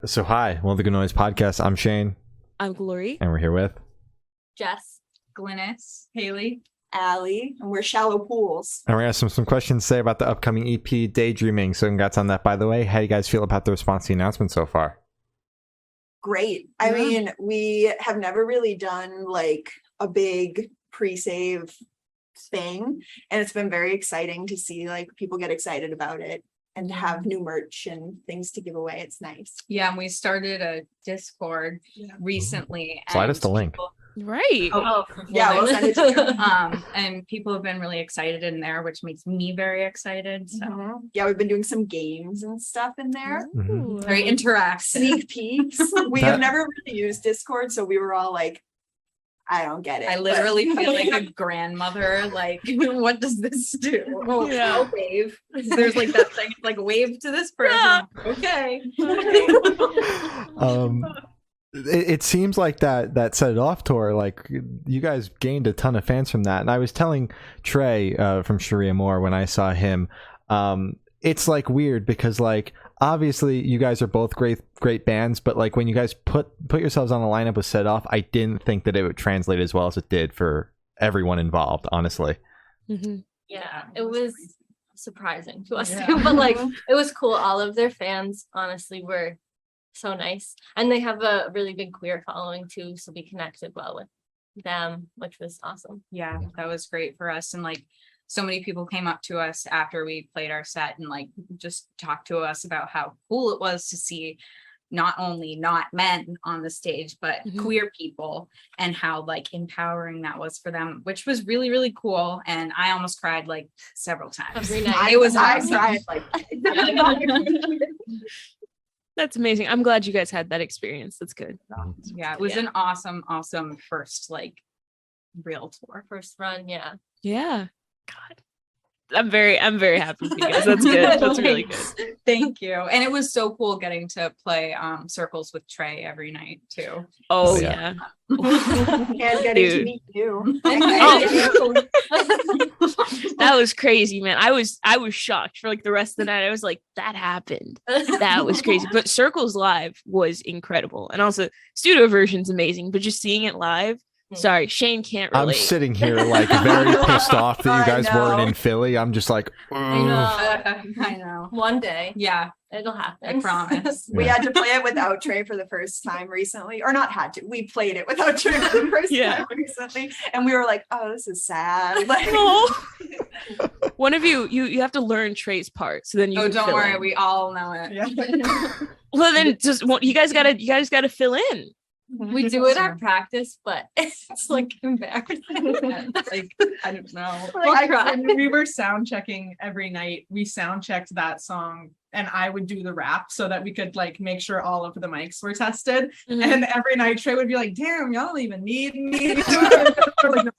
So hi, Well the Good Noise podcast. I'm Shane. I'm Glory. And we're here with Jess, Glynis, Haley, Allie, and we're Shallow Pools. and we're gonna have some questions to say about the upcoming EP Daydreaming. So congrats on that, by the way. How do you guys feel about the response to the announcement so far? Great. I mean, we have never really done like a big pre-save thing, and it's been very exciting to see like people get excited about it and to have new merch and things to give away. It's nice. Yeah, and we started a Discord recently. Slide us the link. Right. Yeah, we'll send it to you. And people have been really excited in there, which makes me very excited. So Yeah, we've been doing some games and stuff in there. Mhm. very interactive. Sneak peeks. We have never really used Discord, so we were all like, I don't get it. I literally feel like a grandmother. Like, what does this do? Oh, Yeah. I'll wave. There's like that thing, like wave to this person. Yeah. Okay. It seems like that Set It Off tour, like you guys gained a ton of fans from that. And I was telling Trey from Sharia Moore when I saw him, it's like weird because like obviously you guys are both great bands, but like when you guys put yourselves on a lineup with Set It Off, I didn't think that it would translate as well as it did for everyone involved, honestly. Mm-hmm. Yeah, it was surprising to us Yeah. too, but like it was cool. All of their fans honestly were so nice, and they have a really big queer following too, so we connected well with them, which was awesome. Yeah, that was great for us. And like so many people came up to us after we played our set and like just talked to us about how cool it was to see not only not men on the stage, but Mhm. queer people, and how like empowering that was for them, which was really, really cool. And I almost cried like several times. Every night. It was I awesome. cried like That's amazing. I'm glad you guys had that experience. That's good. Yeah, it was Yeah. an awesome first like real tour. First run, yeah. Yeah. God. I'm very happy for you guys. That's good. That's really good. Thank you. And it was so cool getting to play circles with Trey every night too. Oh Yeah. yeah. and getting to Dude. meet you. Oh. That was crazy, man. I was shocked for like the rest of the night. I was like, that happened. That was crazy. But Circles live was incredible. And also studio version's amazing, but just seeing it live. Sorry, Shane can't relate. I'm sitting here like very pissed off that you I guys weren't know. in Philly. I'm just like, I know. I know. One day Yeah, it'll I happen. promise. We Yeah. had to play it without Trey for the first time recently, or not had to. We played it without Trey for the first Yeah. time recently, and we were like, "Oh, this is sad." Like, Oh. One of you have to learn Trey's part, so then you. Oh, can don't fill worry, in. we all know it. Well, then just you guys gotta fill in. We do it at practice, but it's like embarrassing. Like, I don't know. Like, When we were sound checking every night, we sound checked that song and I would do the rap so that we could like make sure all of the mics were tested. Mhm. And every night Trey would be like, damn, y'all don't even need me. We're like, "No,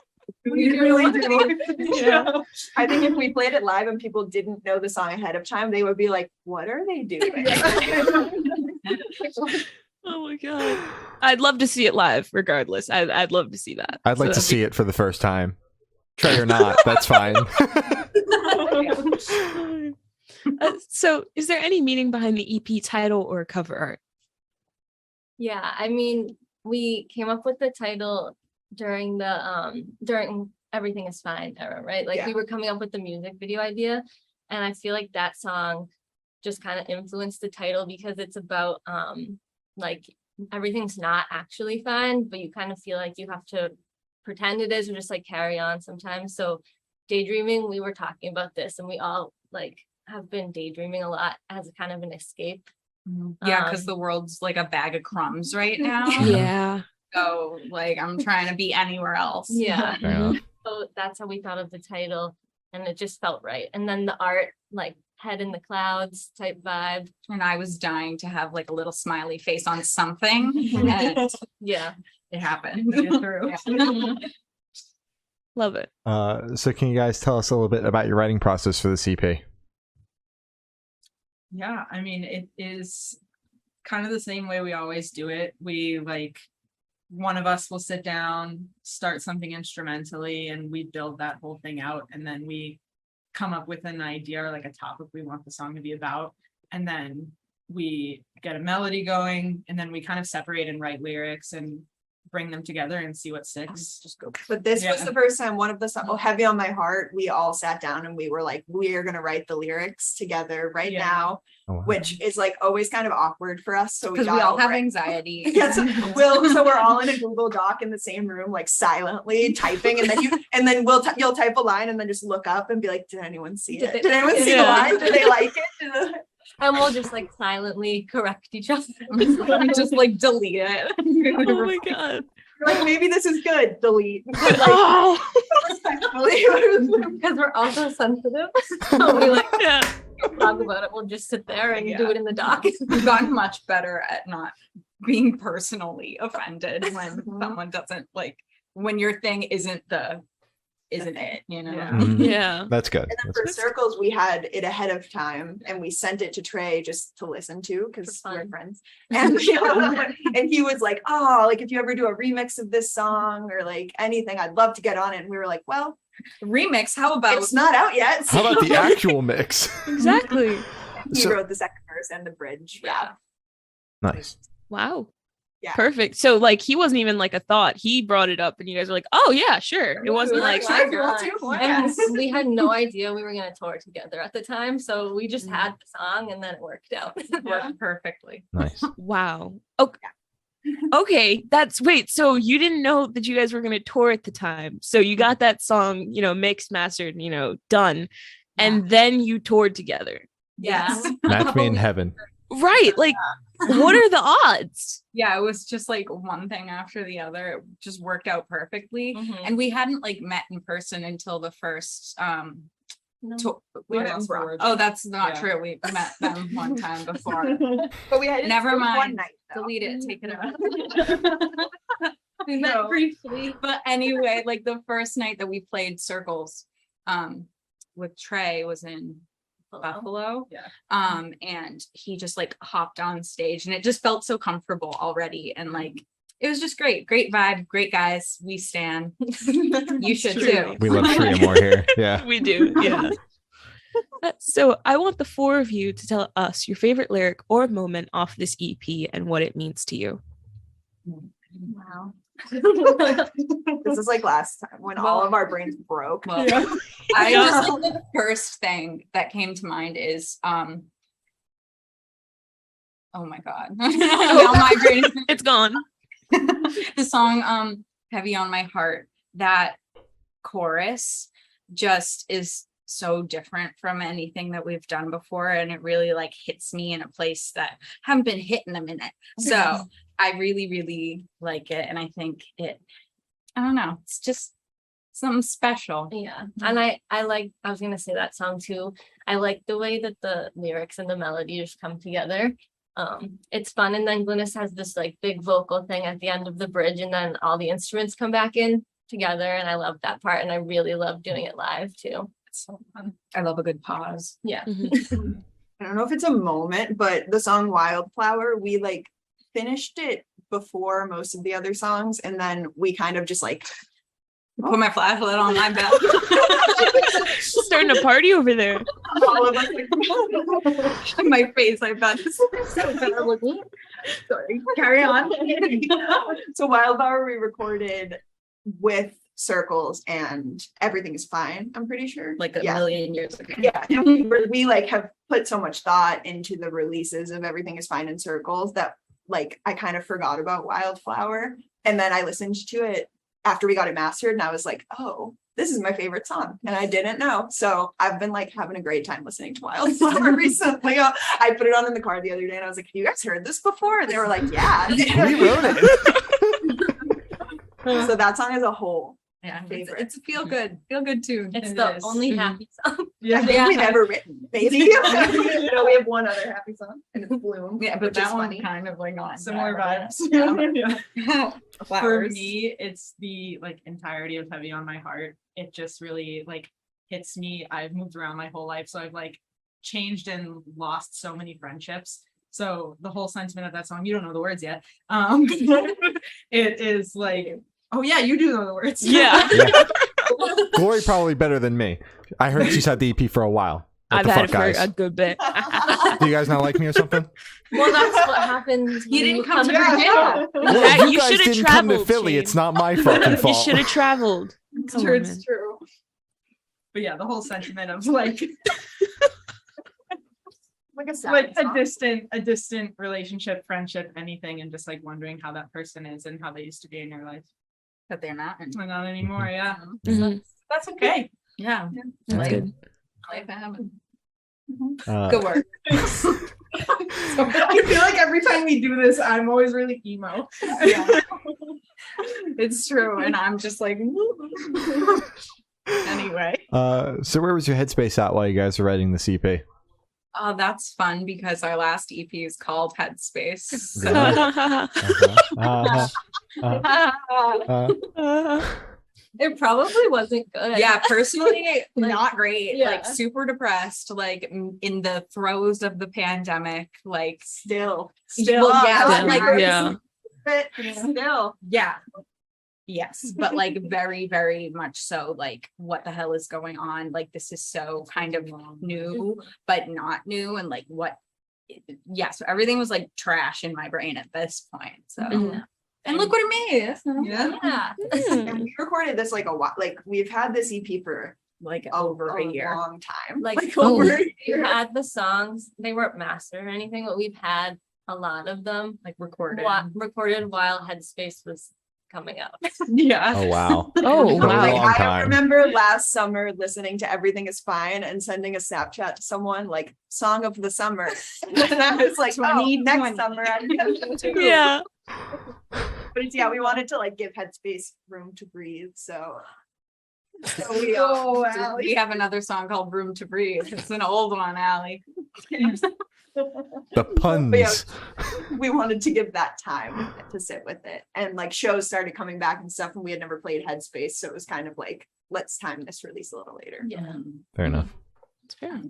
we really do." Yeah. I think if we played it live and people didn't know the song ahead of time, they would be like, "What are they doing?" Oh my god! I'd love to see it live. Regardless, I'd love to see that. I'd like to see it for the first time. Trey or not, that's fine. So, is there any meaning behind the EP title or cover art? Yeah, I mean, we came up with the title during Everything Is Fine era, right? Like we were coming up with the music video idea, and I feel like that song just kind of influenced the title because it's about like everything's not actually fine, but you kind of feel like you have to pretend it is or just like carry on sometimes. So daydreaming, we were talking about this, and we all like have been daydreaming a lot as a kind of an escape. Yeah, because the world's like a bag of crumbs right now. Yeah. So like I'm trying to be anywhere else. Yeah. Fair enough. So that's how we thought of the title, and it just felt right. And then the art, like head in the clouds type vibe. And I was dying to have like a little smiley face on something. And Yeah. it happened. Through. Love it. So can you guys tell us a little bit about your writing process for the CP? Yeah, I mean, it is kind of the same way we always do it. We like one of us will sit down, start something instrumentally, and we build that whole thing out, and then we come up with an idea or like a topic we want the song to be about, and then we get a melody going, and then we kind of separate and write lyrics and bring them together and see what sticks. Just go. But this was Yeah. the first time one of the songs, Heavy on My Heart, we all sat down and we were like, we are gonna write the lyrics together right Yeah. now, Oh, wow. which is like always kind of awkward for us. So Because got we all have over it. anxiety. Yes, so we're all in a Google Doc in the same room, like silently typing, and then you'll type a line and then just look up and be like, did anyone see Did it? they- Did anyone see the Yeah. line? Did they like it? And we'll just like silently correct each other. Just like delete it. Oh my god. Like, maybe this is good. Delete. Oh. Respectfully. Because we're also sensitive. So we like Yeah. talk about it. We'll just sit there and do it in the doc. We've gotten much better at not being personally offended when Mhm. someone doesn't like, when your thing isn't it, you know? Yeah. Mhm. Yeah. That's good. And then That's for good. circles, we had it ahead of time and we sent it to Trey just to listen to because For we're fun. friends. And, and he was like, oh, like if you ever do a remix of this song or like anything, I'd love to get on it. And we were like, well, Remix, how about it's not out yet. How about the actual mix? Exactly. He So- wrote the second verse and the bridge. Yeah. Nice. Wow. Yeah. Perfect. So like he wasn't even like a thought. He brought it up and you guys were like, oh yeah, sure. It wasn't like Sure, if you want to. And Yes. we had no idea we were gonna tour together at the time, so we just had the song and then it worked out. work perfectly? Nice. wow. Okay. Okay, so you didn't know that you guys were going to tour at the time. So you got that song, mixed, mastered, done. And then you toured together. Yes. Match me in heaven. Right. Like, what are the odds? Yeah, it was just like one thing after the other. It just worked out perfectly. Mhm. And we hadn't like met in person until the first No. we What met else in Brock. were Oh, that's not Yeah. true. We met them one time before. But we had Never one mind. night. Though. Delete it, take it out. We met No. briefly. But anyway, like the first night that we played circles with Trey was in Buffalo. Yeah. And he just like hopped on stage and it just felt so comfortable already. And like it was just great. Great vibe, great guys. We stan. You should too. Truly. We love Shreya more here. Yeah. We do. Yeah. So I want the four of you to tell us your favorite lyric or moment off this EP and what it means to you. Wow. This is like last time when all of our brains broke. Well, I just think the first thing that came to mind is oh my god. Now my brain is It's gone. the song Heavy on My Heart. That chorus just is so different from anything that we've done before, and it really like hits me in a place that haven't been hit in a minute. So I really, really like it, and I think I don't know, it's just something special. Yeah. And I was gonna say that song too. I like the way that the lyrics and the melody just come together. It's fun, and then Glynis has this like big vocal thing at the end of the bridge, and then all the instruments come back in together, and I love that part, and I really love doing it live too. It's so fun. I love a good pause. Yeah. Mhm. I don't know if it's a moment, but the song Wildflower, we like finished it before most of the other songs, and then we kind of just like Put my flashlight on my bed. Starting a party over there. all of us like, My face, I bet. Is so bad. sorry, carry on. So Wildflower we recorded with circles and Everything Is Fine, I'm pretty sure. Like a Yeah. million years ago. Yeah, and we like have put so much thought into the releases of Everything Is Fine in Circles that like I kind of forgot about Wildflower, and then I listened to it after we got it mastered and I was like, oh, this is my favorite song, and I didn't know. So I've been like having a great time listening to Wildflower recently. I put it on in the car the other day and I was like, have you guys heard this before? And they were like, yeah. We wrote it. So that song as a whole, Yeah, Favorite. it's a feel good tune. It's It the is. only Mhm. happy song. I think we've ever written, maybe. You know, we have one other happy song and it's Bloom. Yeah, but which is that one funny. kind of like on Similar vibes. Yeah. For Flowers. me, it's the like entirety of Heavy on My Heart. It just really like hits me. I've moved around my whole life, so I've like changed and lost so many friendships. So the whole sentiment of that song, you don't know the words yet. It is like, oh yeah, you do know the words. Yeah. Yeah. Glory probably better than me. I heard she's had the EP for a while. What I've the had fuck, it for guys? a good bit. Do you guys not like me or something? Well, that's what happens. He when didn't you come to Virginia. Virginia. Well, Yeah, you you guys should've didn't come to traveled, Philly. Shane. It's not my fucking You fault. should have traveled. Come on, man. true. But yeah, the whole sentiment of like Like a sad like song. a distant relationship, friendship, anything, and just like wondering how that person is and how they used to be in your life. But they're not. But not anymore, yeah. Mhm. That's okay. Yeah. That's Like, good. life happened. Good work. I feel like every time we do this, I'm always really emo. Yeah. It's true. And I'm just like, anyway. So where was your headspace at while you guys were writing the CP? Oh, that's fun because our last EP is called Headspace. So Uh-huh. Uh-huh. It probably wasn't good. yeah, personally, Like, not great. yeah. Like super depressed, like in the throes of the pandemic, like Still. well, yeah, Still. like Yeah. But still. yeah. Yes, but like very, very much so. Like, what the hell is going on? Like, this is so kind of new, but not new. And like, what? Yeah, so everything was like trash in my brain at this point. So, Mhm. and look what it made. Yeah. Yeah. And we recorded this like a while. Like we've had this EP for Like over a year. long time. Like, over a we year. had the songs. They weren't mastered or anything, but we've had a lot of them Like recorded. recorded while Headspace was coming out. Yeah. Oh wow. Oh, For a wow. long I time. remember last summer listening to Everything Is Fine and sending a Snapchat to someone like song of the summer. And I was like, oh, 2020. next summer I'm gonna do too. Yeah. But it's, yeah, we wanted to like give Headspace room to breathe. So we We have another song called Room to Breathe. It's an old one, Allie. The puns. But yeah, we wanted to give that time to sit with it. And like shows started coming back and stuff, and we had never played Headspace. So it was kind of like, let's time this release a little later. Yeah. Fair enough. That's fair.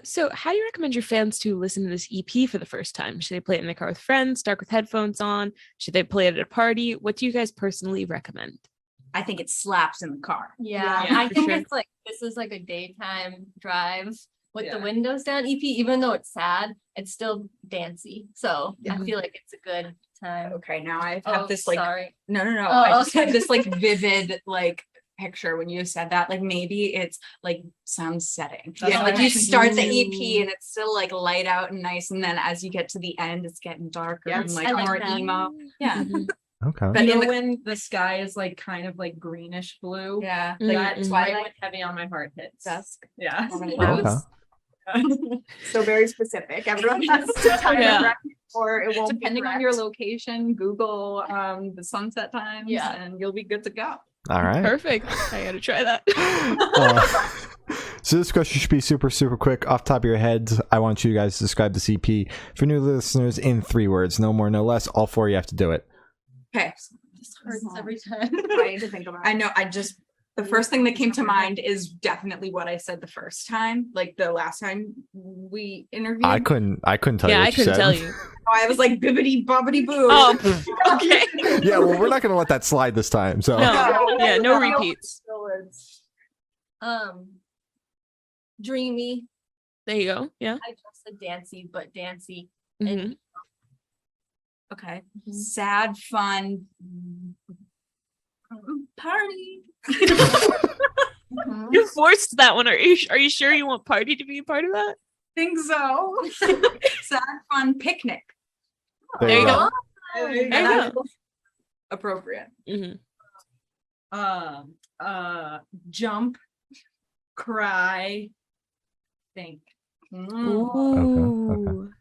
So, how do you recommend your fans to listen to this EP for the first time? Should they play it in the car with friends, dark with headphones on? Should they play it at a party? What do you guys personally recommend? I think it slaps in the car. Yeah, Yeah, I for think sure. it's like this is like a daytime drive with Yeah. the windows down EP. Even though it's sad, it's still dancey. So Yeah. I feel like it's a good time. Okay, now I have Oh, this like sorry. no. Oh, I just okay. have this like vivid like picture when you said that. Like maybe it's like sun setting. That's Yeah, what like I you think. start the EP and it's still like light out and nice, and then as you get to the end, it's getting darker Yes, and like I like more that. emo. Yeah, Mhm. Okay. but You in know the when the sky is like kind of like greenish blue. yeah, Mm, like That's mhm. why Twilight when heavy on my heart hits. dusk. Yeah. Okay. So very specific. Everyone has to time Yeah. it right, or it won't be Depending on your correct. location, Google the sunset times, Yeah. and you'll be good to go. All right. Perfect. I gotta try that. So this question should be super, super quick. Off the top of your heads, I want you guys to describe the CP for new listeners in 3 words. No more, no less. All 4 you have to do it. Okay, This hurts every time. I need to think about it. I know. The first thing that came to mind is definitely what I said the first time, like the last time we interviewed. I couldn't tell you Yeah, what I couldn't said. tell you. I was like bibbity bobbity boo. Oh, okay. Yeah, well, we're not going to let that slide this time. So No, yeah, no repeats. Dreamy. There you go. Yeah. I just said dancey, but dancey. Mhm. Okay. Sad, fun party. Mhm. You forced that one. Are you sure you want party to be a part of that? Think so. Sad, fun picnic. there There you you go. go. And There you that's go. appropriate. Mhm. Jump, cry, think. Ooh.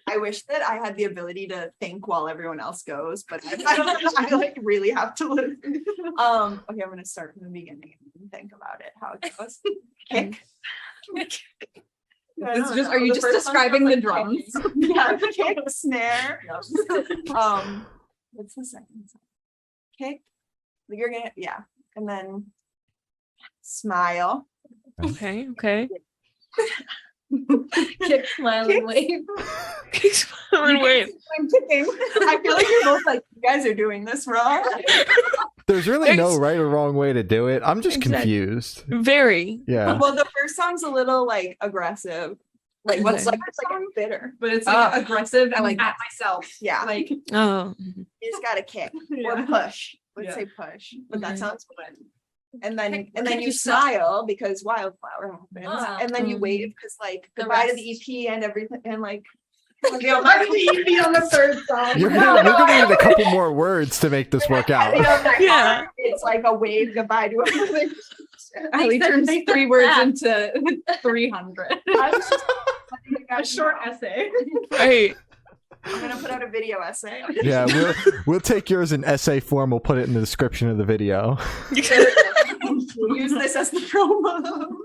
I wish that I had the ability to think while everyone else goes, but I like really have to listen. Okay, I'm gonna start from the beginning and think about it, how it goes. Kick. It's just, are you just describing the drums? Yeah, kick, snare. What's the second song? Kick. You're gonna, yeah, and then smile. Okay. Okay. Kick, smile, and wave. Someone wave. I'm kicking. I feel like you're both like, you guys are doing this wrong. There's really no There's- right or wrong way to do it. I'm just Exactly. confused. Very. Yeah. Well, the first song's a little like aggressive, Like What's Okay. it's like bitter. But it's like Oh, aggressive I and like at myself. Yeah. Like Oh, You just gotta kick or yeah. push. Let's Yeah. say push. But that Mhm. sounds fun. And then Kick- and then kick you yourself. smile because wildflower happens. Ah. And then you Mhm. wave because like The goodbye to the rest. EP and everything and like Be on the third song. You're gonna need a couple more words to make this work out. Yeah. It's like a wave goodbye to everything. Ali turns Make 3 that words fast. into 300. I was just A short essay. right. I'm gonna put out a video essay. Yeah, we'll take yours in essay form. We'll put it in the description of the video. Use this as the promo.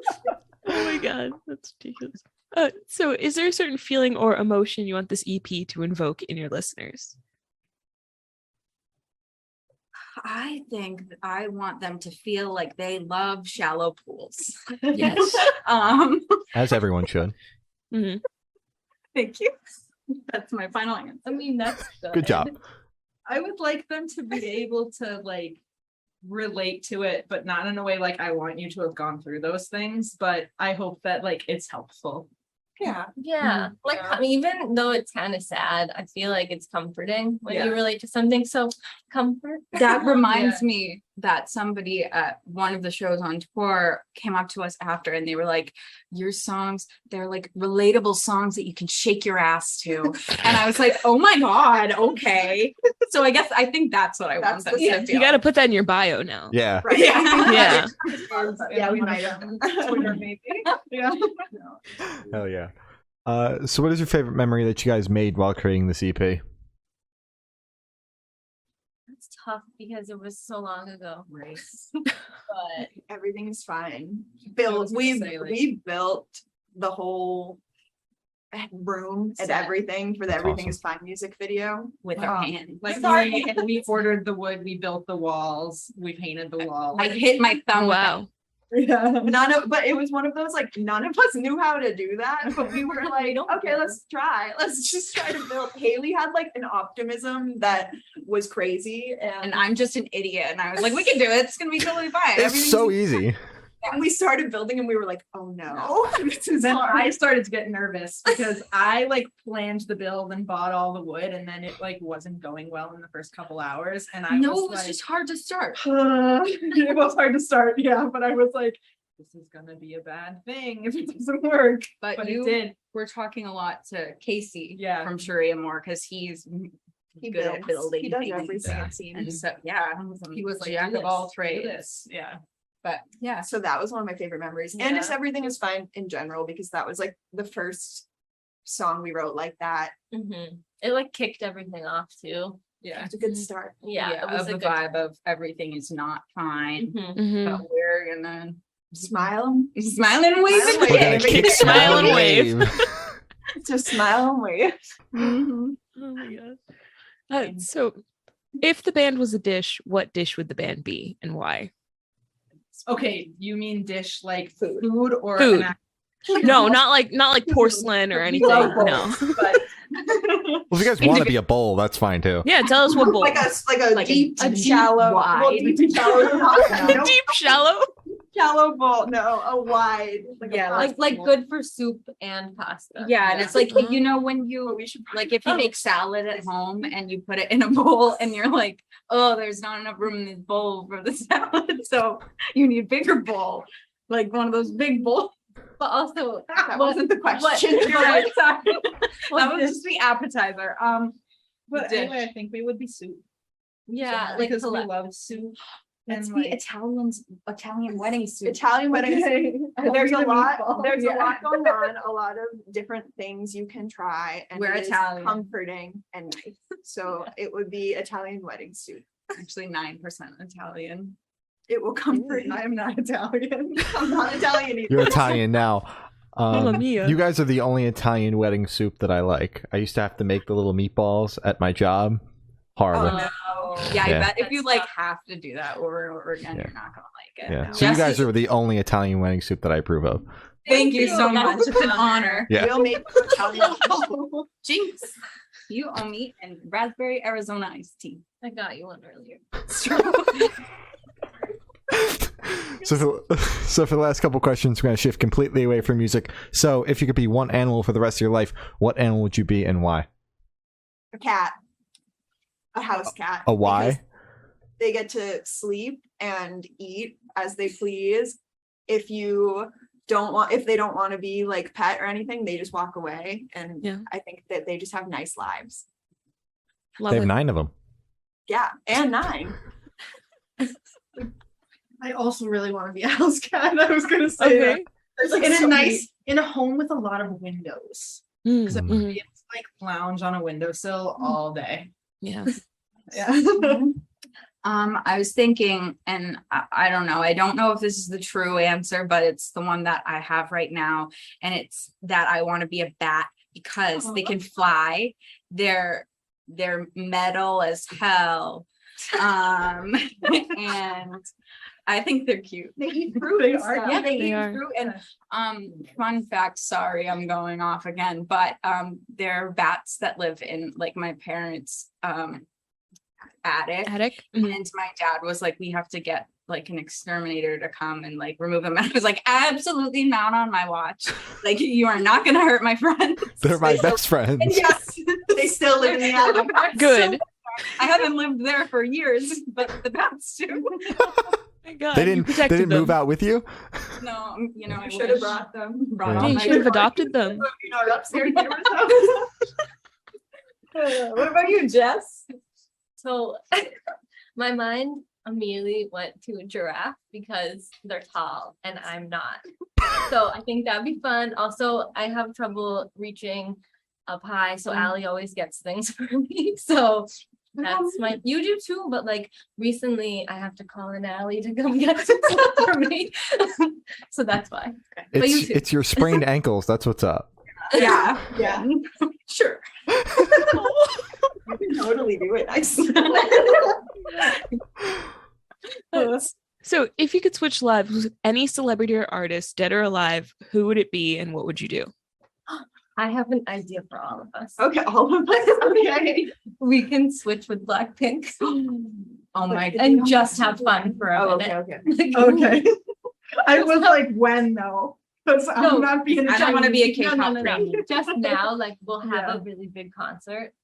Oh my god, that's ridiculous. So is there a certain feeling or emotion you want this EP to invoke in your listeners? I think that I want them to feel like they love shallow pools. Yes. As everyone should. Mhm. Thank you. That's my final answer. I mean, that's good. Good job. I would like them to be able to like relate to it, but not in a way like I want you to have gone through those things, but I hope that like it's helpful. Yeah. Yeah, like Yeah. even though it's kind of sad, I feel like it's comforting when Yeah. you relate to something. So comfort. That reminds me that somebody at one of the shows on tour came up to us after and they were like, your songs, they're like relatable songs that you can shake your ass to. And I was like, oh my God, okay. So I think that's what I want That's them the- to You feel. got to put that in your bio now. Yeah. Right. Yeah. Yeah, we might have. Twitter maybe. Yeah. Hell yeah. So what is your favorite memory that you guys made while creating this EP? It's tough because it was so long ago. Right. But Everything's fine. I was gonna We say, like- we built the whole room and Set. everything for the That's Everything awesome. Is Fine music video. With our hands. Like Sorry. we ordered the wood, we built the walls, we painted the walls. I hit my thumb. with Wow. Yeah. But it was one of those like none of us knew how to do that, but we were like, okay, let's try. Let's just try to build. Haley had like an optimism that was crazy, And I'm just an idiot. And I was like, we can do it. It's gonna be totally fine. It's so easy. and we started building, and we were like, oh no, this is Then hard. I started to get nervous because I like planned the build and bought all the wood, and then it like wasn't going well in the first couple hours. And I No, was it was like, just hard to start. it was hard to start, yeah. But I was like, this is gonna be a bad thing if it doesn't work. But, But you it did. we're talking a lot to Casey Yeah. from Sharia Moore because he's He good at builds. building He does things. everything, Yeah. it seems. And so yeah, He was like, jack "Do of all this, do trades. this." Yeah. But yeah, So that was one of my favorite memories. And just Yeah. Everything Is Fine in general, because that was like the first song we wrote like that. it like kicked everything off too. Yeah. It's a good start. Yeah, it was of a the good vibe of everything is not fine, Mhm. Mhm. but we're gonna Smile. smile and wave. Smile and and wave. We're gonna kick. kick, Smile and wave. Just smile and wave. Mhm. Oh my god. So if the band was a dish, what dish would the band be and why? Okay, you mean dish like food or Food. an No, not like porcelain or anything. love No. but Well, if you guys want to be a bowl, that's fine too. Yeah, tell us what bowl. Like a Like a deep, deep, shallow, wide. well, deep, shallow, no, Deep shallow. shallow bowl. No, a wide. Like a Yeah, pasta Like bowl. good for soup and pasta. Yeah, and it's like you know when you But we should like if you make salad at home and you put it in a bowl and you're like, oh, there's not enough room in this bowl for the salad, so you need a bigger bowl, like one of those big bowls. But also that wasn't the question. You're right, sorry. What That was dish? just the appetizer. but Dish. anyway, I think we would be soup. yeah, like because we collect- love soup. Let's And be like, Italian wedding soup. Italian weddings. okay. There's a The lot. meatballs, There's yeah. a lot going on. A lot of different things you can try, and We're it is Italian. comforting and nice. So it would be Italian wedding suit. Actually 9% Italian. It will comfort you. I am not Italian. I'm not Italian either. You're Italian now. Mamma mia. You guys are the only Italian wedding soup that I like. I used to have to make the little meatballs at my job. Horrible. Yeah, Yeah. I bet if you That's like tough. have to do that over and over again, Yeah. you're not gonna like it. Yeah. No. So you guys Jesse, are the only Italian wedding soup that I approve of. thank you so That much. was It's an an honor. Yeah. We'll make Italian. Jinx, you owe me and raspberry Arizona iced tea. I got you one earlier. So for the last couple questions, we're going to shift completely away from music. So if you could be one animal for the rest of your life, what animal would you be and why? A cat. A house cat. A why? Because they get to sleep and eat as they please. If they don't want to be like pet or anything, they just walk away. And Yeah. I think that they just have nice lives. Love They have it. 9 of them. Yeah, and 9. I also really want to be a house cat. I was gonna say that. Okay. There's like in a home with a lot of windows. Mm, Because mhm. It's like lounge on a windowsill all day. Yeah. Yeah. I was thinking, and I don't know, I don't know if this is the true answer, but it's the one that I have right now. And it's that I want to be a bat because they can fly. They're metal as hell. And I think they're cute. They eat fruit. They and are, stuff. yeah, they They eat are. fruit. And fun fact, sorry, I'm going off again, but there are bats that live in like my parents' attic. Mhm. And my dad was like, we have to get like an exterminator to come and like remove them. And I was like, absolutely not on my watch. Like, you are not gonna hurt my friends. They're my They best friends. And yes, They still live in the attic. Good. I haven't lived there for years, but the bats do. My God, They you didn't protected move them. out with you? No, you know, I Should have wish. brought them. Brought Yeah. all You my should have adopted them. You know, upstairs neighbor's house. What about you, Jess? So my mind immediately went to a giraffe because they're tall and I'm not. So I think that'd be fun. Also, I have trouble reaching up high, so Allie always gets things for me. So that's my you do too, but like recently I have to call an Allie to come get some stuff for me. So that's why. But you too. It's your sprained ankles. That's what's up. Yeah. Yeah. Sure. You can totally do it. So if you could switch lives with any celebrity or artist, dead or alive, who would it be and what would you do? I have an idea for all of us. Okay, all of us. Okay. We can switch with Blackpink Oh my god. and just have fun for a Oh, minute. okay. Okay. I was like, when though? Because No, I'm not being. I don't wanna be a K-pop No. fan. Just now, like we'll have Yeah. a really big concert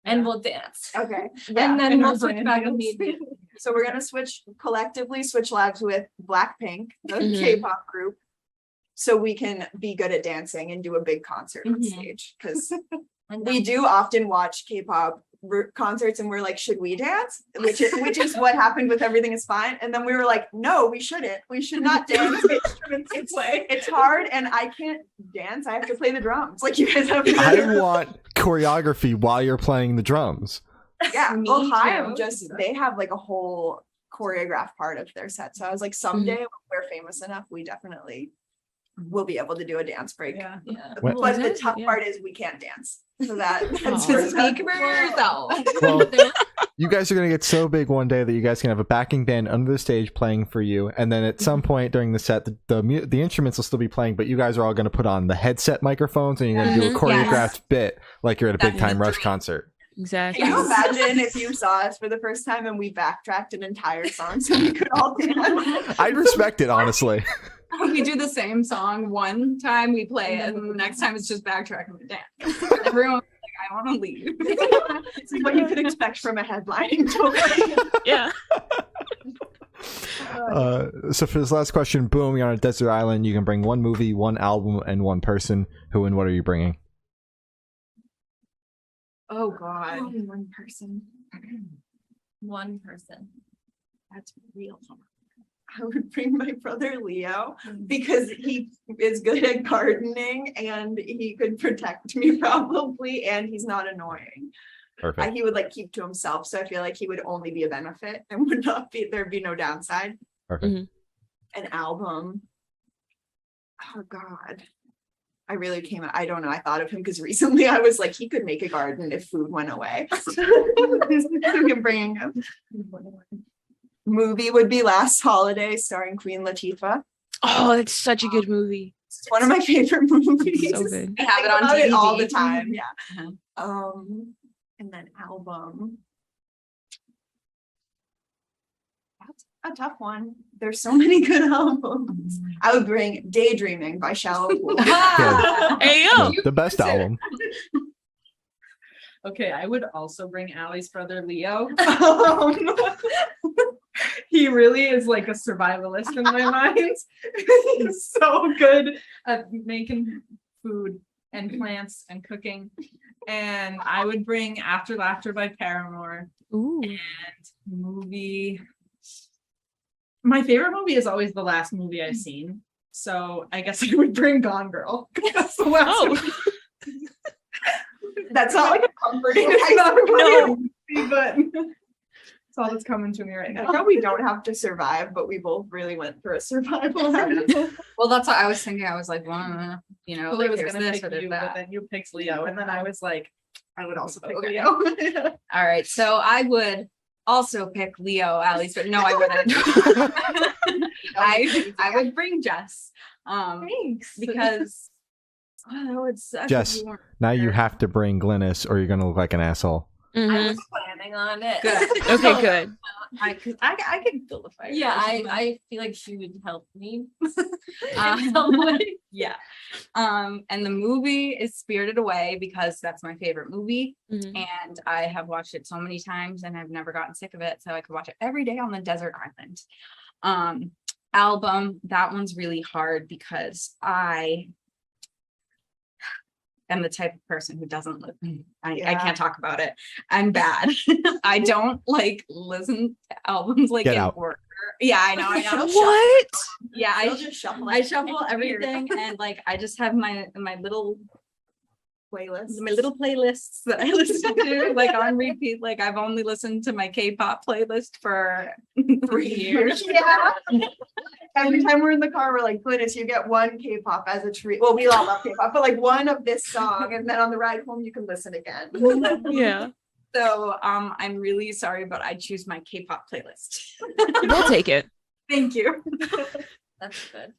and we'll dance. Okay. And then and we'll our switch brand back deals. immediately. So we're gonna collectively switch lives with Blackpink, the Mhm. K-pop group, so we can be good at dancing and do a big concert on Mhm. stage. Because And we then do often watch K-pop concerts and we're like, should we dance? Which is what happened with Everything Is Fine. And then we were like, no, we shouldn't. We should not dance. It's hard, and I can't dance. I have to play the drums. Like you guys have. I want choreography while you're playing the drums. Yeah, Me well, Haim too. they have like a whole choreographed part of their set. So I was like, someday when we're famous enough, we definitely will be able to do a dance break. Yeah. yeah. What- But the Exactly, tough yeah. part is we can't dance. So that's Aw. just Speak for yourself. Well, you guys are going to get so big one day that you guys can have a backing band under the stage playing for you. And then at some point during the set, the instruments will still be playing, but you guys are all going to put on the headset microphones and you're going to do a Mhm. choreographed bit like you're at a big time That's Rush the concert. Exactly. Can you imagine if you saw us for the first time and we backtracked an entire song so we could all dance? I'd respect it, honestly. We do the same song one time, we play it, and the next time it's just backtracking the dance. Everyone's like, I want to leave. It's like what you could expect from a headlining tour. Yeah. So for this last question, boom, you're on a desert island. You can bring one movie, one album, and one person. Who and what are you bringing? Oh God. Only one person. One person. That's real hard. I would bring my brother Leo because he is good at gardening and he could protect me probably, and he's not annoying. Perfect. He would like keep to himself, so I feel like he would only be a benefit and would not be there'd be no downside. Perfect. An album. Oh God. I really I don't know. I thought of him because recently I was like, he could make a garden if food went away. I'm bringing him. Movie would be Last Holiday, starring Queen Latifah. Oh, it's such a good movie. It's one of my favorite movies. So good. We have it Think on about TV all the time. Yeah. Uh-huh. And then album. a tough one. There's so many good albums. I would bring Daydreaming by Shallow Pool. Hey yo. The best album. Okay, I would also bring Allie's brother Leo. He really is like a survivalist in my mind. He's so good at making food and plants and cooking. And I would bring After Laughter by Paramore. Ooh. And movie. My favorite movie is always the last movie I've seen. So I guess I would bring Gone Girl. That's the last Oh. movie. That's not like a comforting. It's not No. really a movie, but it's all that's coming to me right I now. know we don't have to survive, but we both really went for a survival. Well, that's what I was thinking. I was like, well, you know, I like was there's gonna this pick or there's you, but that. then you picked Leo, and then I was like, I would also pick Okay. Leo. All right, so I would also pick Leo, Allie's, but no, I wouldn't. I would bring Jess. Thanks. Because oh, it's such Jess, a warm- Now you have to bring Glynis, or you're gonna look like an asshole. I Mhm. was planning on it. Good. Okay, good. I could build a fire. Yeah, I feel like she would help me. Um, In some way. yeah. And the movie is Spirited Away because that's my favorite movie. Mhm. And I have watched it so many times and I've never gotten sick of it. So I could watch it every day on the desert island. Album, that one's really hard because I am the type of person who doesn't live. I Yeah. can't talk about it. I'm bad. I don't like listen to albums like Get in out. order. Yeah, I know. What? Yeah, I'll just shuffle. I shuffle It's weird. everything and like I just have my little Playlist. playlists that I listen to like on repeat. Like I've only listened to my K-pop playlist for 3 years. Yeah. Every time we're in the car, we're like, Glynis, you get one K-pop as a treat. Well, we all love K-pop, but like one of this song, and then on the ride home, you can listen again. Yeah. So I'm really sorry, but I choose my K-pop playlist. We'll take it. Thank you. That's good.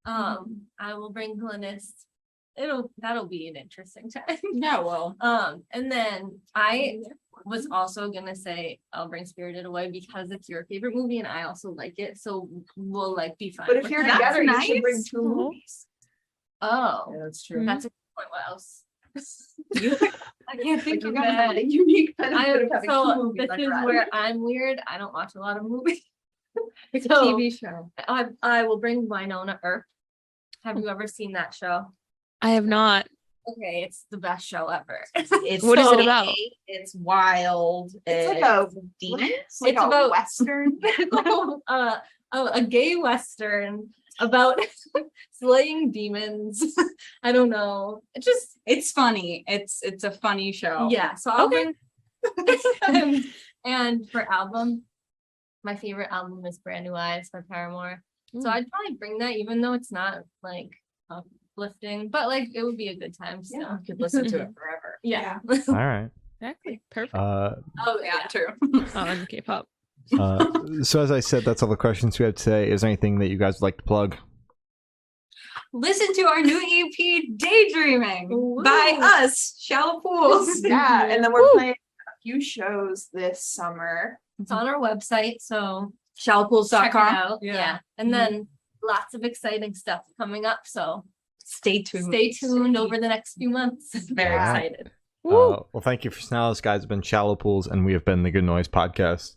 I will bring Glynis. That'll be an interesting time. Yeah, well. And then I was also gonna say I'll bring Spirited Away because it's your favorite movie and I also like it, so we'll like be fine. But if with you're that. together, you nice. should bring two Oh. movies. Oh, that's true. that's a good point. What else? I can't Like think you of gotta have that. a unique benefit of having two So movies this on is your ride. where I'm weird. I don't watch a lot of movies. It's a So- TV show. I will bring Winona Earp. Have you ever seen that show? I have not. Okay, it's the best show ever. It's What is it so about? gay, It's wild. It's like a demon. It's like It's a about- Western. A gay western about slaying demons. I don't know. It just It's funny. It's a funny show. yeah. So I'll Okay. bring and for album, my favorite album is Brand New Eyes by Paramore. So I'd probably bring that, even though it's not like uplifting, but like it would be a good time. So You could listen to it forever. yeah. All right. Exactly. Perfect. Oh Yeah, true. Oh, and K-pop. So as I said, that's all the questions we have today. Is there anything that you guys would like to plug? Listen to our new EP, Daydreaming, Woo. by us, Shallow Pools. Yeah, and then we're playing a few shows this summer. It's on our website, so check it Shallowpools.com. out. Yeah. And then lots of exciting stuff coming up. So Stay tuned. stay tuned over the next few months. Very Yeah. excited. Well, thank you for now. This guys have been Shallow Pools, and we have been the Good Noise Podcast.